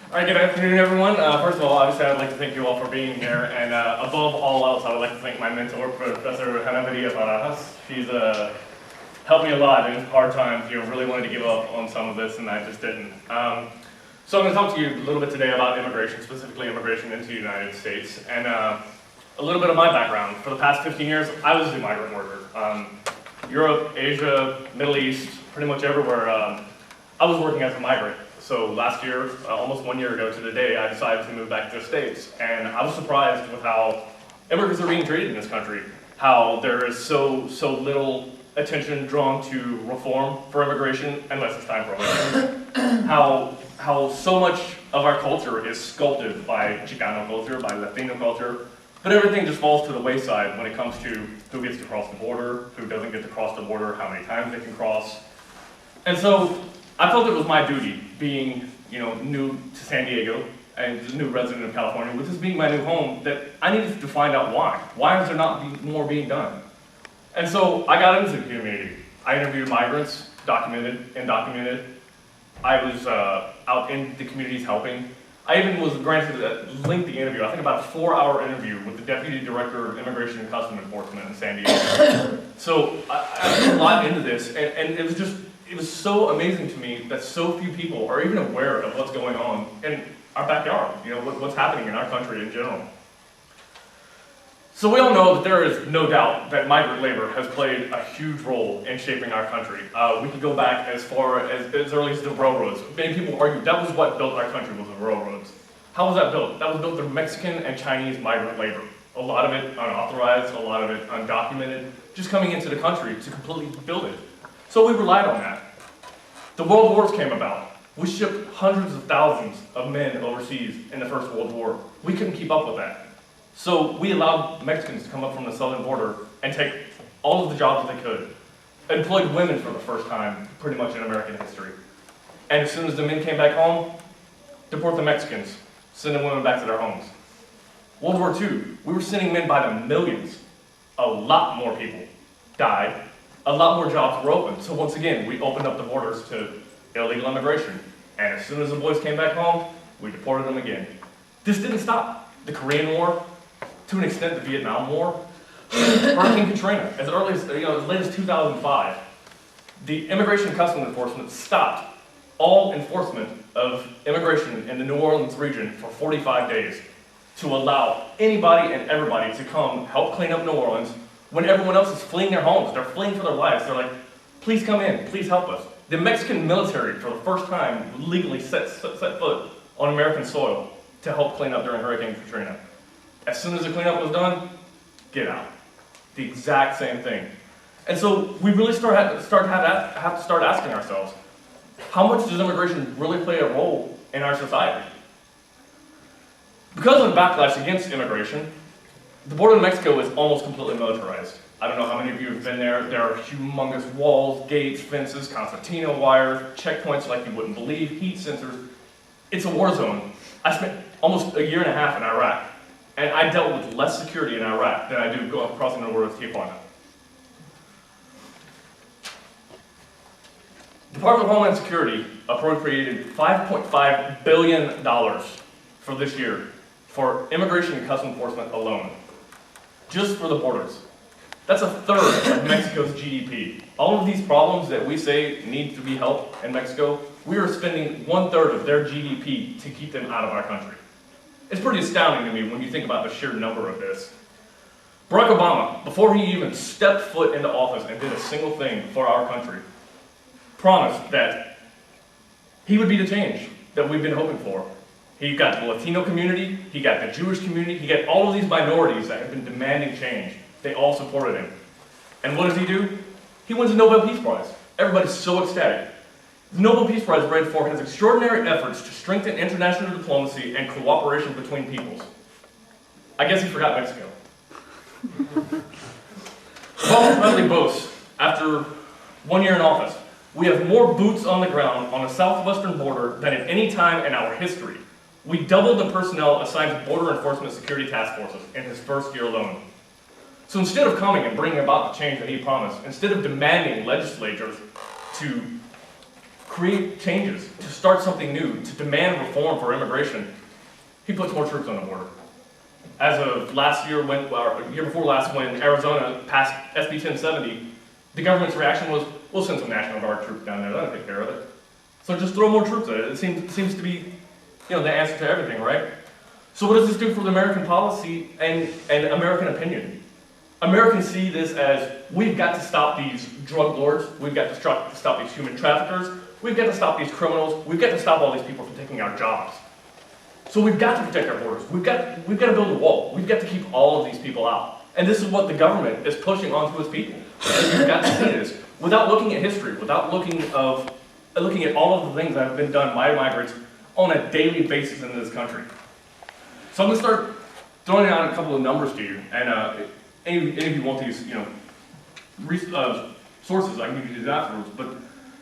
All right, good afternoon, everyone. First of all, obviously, I'd like to thank you all for being here, and above all else, I would like to thank my mentor, Professor Hannah Barajas. She's helped me a lot in hard times. Really wanted to give up on some of this, and I just didn't. So I'm going to talk to you a little bit today about immigration, specifically immigration into the United States, and a little bit of my background. For the past 15 years, I was a migrant worker. Europe, Asia, Middle East, pretty much everywhere. I was working as a migrant. So last year, almost 1 year ago to the day, I decided to move back to the States. And I was surprised with how immigrants are being treated in this country. How there is so little attention drawn to reform for immigration, unless it's time for election. How so much of our culture is sculpted by Chicano culture, by Latino culture, but everything just falls to the wayside when it comes to who gets to cross the border, who doesn't get to cross the border, how many times they can cross. And so I felt it was my duty, being new to San Diego and a new resident of California, with this being my new home, that I needed to find out why. Why is there not more being done? And so I got into the community. I interviewed migrants, documented, undocumented. I was out in the communities helping. I even was granted a lengthy interview, I think about a 4-hour interview with the Deputy Director of Immigration and Customs Enforcement in San Diego. So I put a lot into this, and it was so amazing to me that so few people are even aware of what's going on in our backyard, what's happening in our country in general. So we all know that there is no doubt that migrant labor has played a huge role in shaping our country. We could go back as far as early as the railroads. Many people argue that was what built our country, was the railroads. How was that built? That was built through Mexican and Chinese migrant labor. A lot of it unauthorized, a lot of it undocumented, just coming into the country to completely build it. So we relied on that. The World Wars came about. We shipped hundreds of thousands of men overseas in the First World War. We couldn't keep up with that. So we allowed Mexicans to come up from the southern border and take all of the jobs that they could. Employed women for the first time, pretty much in American history. And as soon as the men came back home, deport the Mexicans, send the women back to their homes. World War II, we were sending men by the millions. A lot more people died. A lot more jobs were open. So once again, we opened up the borders to illegal immigration. And as soon as the boys came back home, we deported them again. This didn't stop. The Korean War, to an extent the Vietnam War, Hurricane Katrina, as early as, as late as 2005, the Immigration and Customs Enforcement stopped all enforcement of immigration in the New Orleans region for 45 days to allow anybody and everybody to come help clean up New Orleans when everyone else is fleeing their homes. They're fleeing for their lives. They're like, please come in, please help us. The Mexican military, for the first time, legally set foot on American soil to help clean up during Hurricane Katrina. As soon as the cleanup was done, get out. The exact same thing. And so we really have to start asking ourselves, how much does immigration really play a role in our society? Because of the backlash against immigration, the border of Mexico is almost completely militarized. I don't know how many of you have been there. There are humongous walls, gates, fences, concertina wires, checkpoints like you wouldn't believe, heat sensors. It's a war zone. I spent almost a year and a half in Iraq, and I dealt with less security in Iraq than I do crossing the border with Tijuana. The Department of Homeland Security appropriated $5.5 billion for this year for immigration and customs enforcement alone, just for the borders. That's a third of Mexico's GDP. All of these problems that we say need to be helped in Mexico, we are spending 1/3 of their GDP to keep them out of our country. It's pretty astounding to me when you think about the sheer number of this. Barack Obama, before he even stepped foot into office and did a single thing for our country, promised that he would be the change that we've been hoping for. He got the Latino community, he got the Jewish community, he got all of these minorities that have been demanding change. They all supported him. And what does he do? He wins the Nobel Peace Prize. Everybody's so ecstatic. The Nobel Peace Prize is read for his extraordinary efforts to strengthen international diplomacy and cooperation between peoples. I guess he forgot Mexico. Obama proudly boasts, after 1 year in office, we have more boots on the ground on the southwestern border than at any time in our history. We doubled the personnel assigned to Border Enforcement Security Task Forces in his first year alone. So instead of coming and bringing about the change that he promised, instead of demanding legislatures to create changes, to start something new, to demand reform for immigration, he puts more troops on the border. As of last year, year before last, when Arizona passed SB 1070, the government's reaction was, we'll send some National Guard troops down there, that'll take care of it. So just throw more troops at it. It seems to be, the answer to everything, right? So what does this do for the American policy and American opinion? Americans see this as, we've got to stop these drug lords, we've got to stop these human traffickers, we've got to stop these criminals, we've got to stop all these people from taking our jobs. So we've got to protect our borders, we've got to build a wall, we've got to keep all of these people out. And this is what the government is pushing onto its people. You've got to see this without looking at history, without looking at all of the things that have been done by migrants on a daily basis in this country. So I'm going to start throwing out a couple of numbers to you, and any of you want these, sources, I can give you these afterwards. But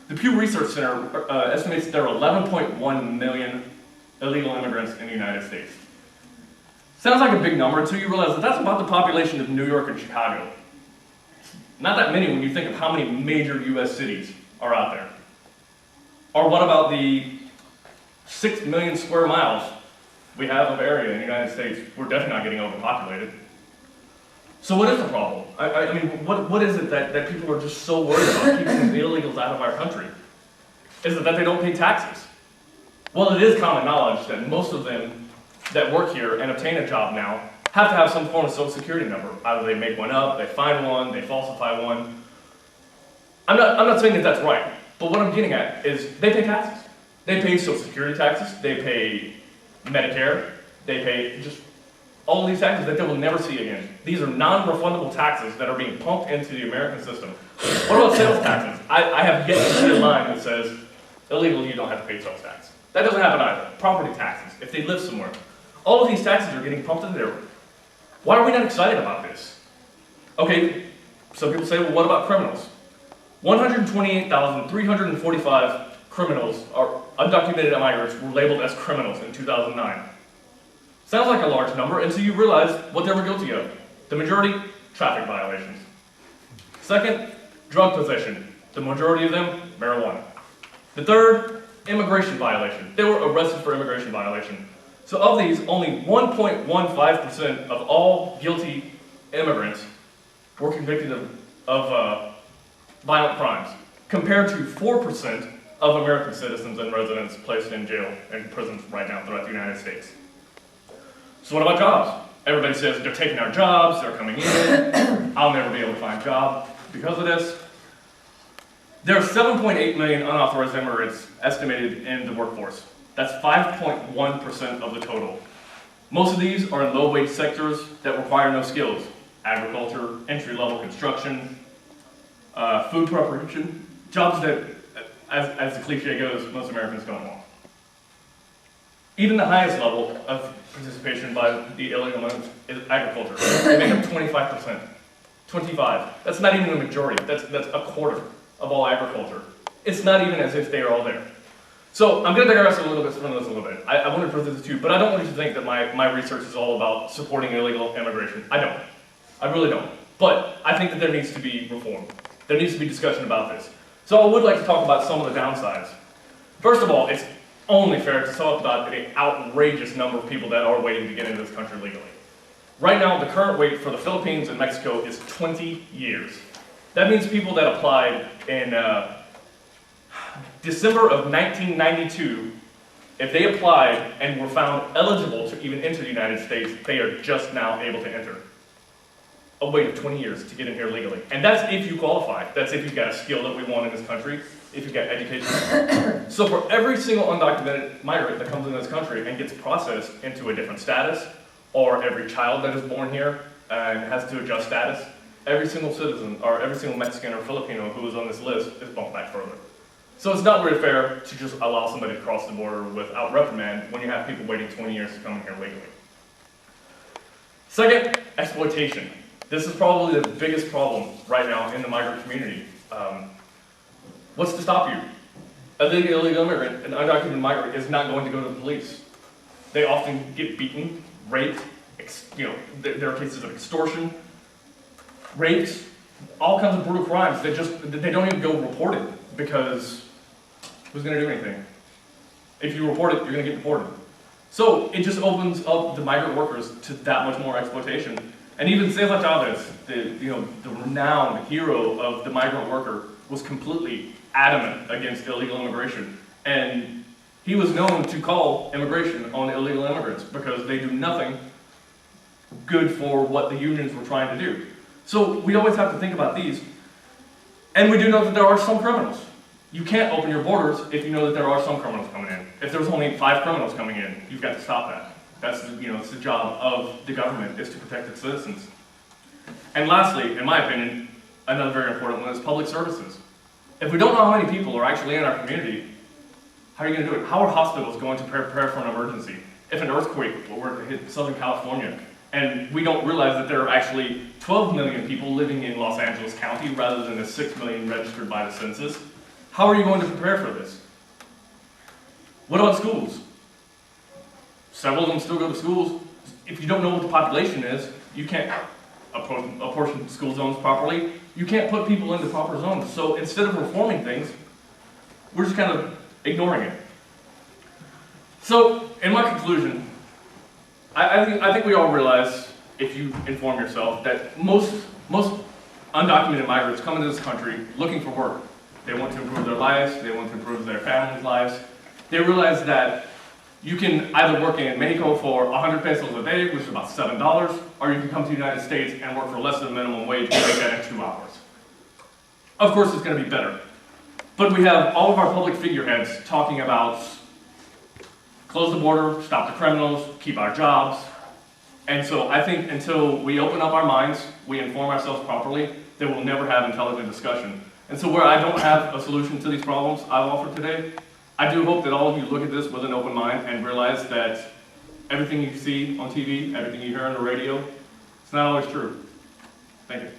the Pew Research Center estimates there are 11.1 million illegal immigrants in the United States. Sounds like a big number until you realize that that's about the population of New York and Chicago. Not that many when you think of how many major U.S. cities are out there. Or what about the 6 million square miles we have of area in the United States? We're definitely not getting overpopulated. So what is the problem? I mean, what is it that people are just so worried about keeping the illegals out of our country? Is it that they don't pay taxes? Well, it is common knowledge that most of them that work here and obtain a job now have to have some form of social security number. Either they make one up, they find one, they falsify one. I'm not saying that that's right, but what I'm getting at is they pay taxes. They pay social security taxes, they pay Medicare, they pay just all of these taxes that they will never see again. These are non-refundable taxes that are being pumped into the American system. What about sales taxes? I have yet to see a line that says, illegally you don't have to pay sales tax. That doesn't happen either. Property taxes, if they live somewhere. All of these taxes are getting pumped into there. Why are we not excited about this? Okay, some people say, well, what about criminals? 128,345 criminals, or undocumented migrants, were labeled as criminals in 2009. Sounds like a large number until you realize what they were guilty of. The majority, traffic violations. Second, drug possession. The majority of them, marijuana. The third, immigration violation. They were arrested for immigration violation. So of these, only 1.15% of all guilty immigrants were convicted of violent crimes, compared to 4% of American citizens and residents placed in jail and prisons right now throughout the United States. So what about jobs? Everybody says they're taking our jobs, they're coming in, I'll never be able to find a job because of this. There are 7.8 million unauthorized immigrants estimated in the workforce. That's 5.1% of the total. Most of these are in low-wage sectors that require no skills. Agriculture, entry-level construction, food preparation, jobs that, as the cliche goes, most Americans don't want. Even the highest level of participation by the illegal immigrants is agriculture. They make up 25%. 25. That's not even a majority. That's a quarter of all agriculture. It's not even as if they are all there. So I'm going to digress a little bit from this a little bit. I want to present this to you, but I don't want you to think that my research is all about supporting illegal immigration. I don't. I really don't. But I think that there needs to be reform. There needs to be discussion about this. So I would like to talk about some of the downsides. First of all, it's only fair to talk about the outrageous number of people that are waiting to get into this country legally. Right now, the current wait for the Philippines and Mexico is 20 years. That means people that applied in December of 1992, if they applied and were found eligible to even enter the United States, they are just now able to enter. A wait of 20 years to get in here legally. And that's if you qualify. That's if you've got a skill that we want in this country, if you've got education. So for every single undocumented migrant that comes into this country and gets processed into a different status, or every child that is born here and has to adjust status, every single citizen, or every single Mexican or Filipino who is on this list is bumped back further. So it's not really fair to just allow somebody to cross the border without reprimand when you have people waiting 20 years to come in here legally. Second, exploitation. This is probably the biggest problem right now in the migrant community. What's to stop you? An illegal immigrant, an undocumented migrant, is not going to go to the police. They often get beaten, raped, there are cases of extortion, rapes, all kinds of brutal crimes. They don't even go reported because Who's going to do anything? If you report it, you're going to get deported. So it just opens up the migrant workers to that much more exploitation. And even Cesar Chavez, the renowned hero of the migrant worker, was completely adamant against illegal immigration. And he was known to call immigration on illegal immigrants because they do nothing good for what the unions were trying to do. So we always have to think about these. And we do know that there are some criminals. You can't open your borders if you know that there are some criminals coming in. If there's only 5 criminals coming in, you've got to stop that. That's it's the job of the government, is to protect its citizens. And lastly, in my opinion, another very important one is public services. If we don't know how many people are actually in our community, how are you going to do it? How are hospitals going to prepare for an emergency? If an earthquake were to hit Southern California, and we don't realize that there are actually 12 million people living in Los Angeles County rather than the 6 million registered by the census, how are you going to prepare for this? What about schools? Several of them still go to schools. If you don't know what the population is, you can't apportion school zones properly. You can't put people into proper zones. So instead of reforming things, we're just kind of ignoring it. So, in my conclusion, I think we all realize, if you inform yourself, that most undocumented migrants come into this country looking for work. They want to improve their lives, they want to improve their families' lives. They realize that you can either work in Mexico for 100 pesos a day, which is about $7, or you can come to the United States and work for less than minimum wage and make that in 2 hours. Of course, it's going to be better. But we have all of our public figureheads talking about close the border, stop the criminals, keep our jobs. And so I think until we open up our minds, we inform ourselves properly, then we'll never have intelligent discussion. And so where I don't have a solution to these problems I've offered today, I do hope that all of you look at this with an open mind and realize that everything you see on TV, everything you hear on the radio, it's not always true. Thank you.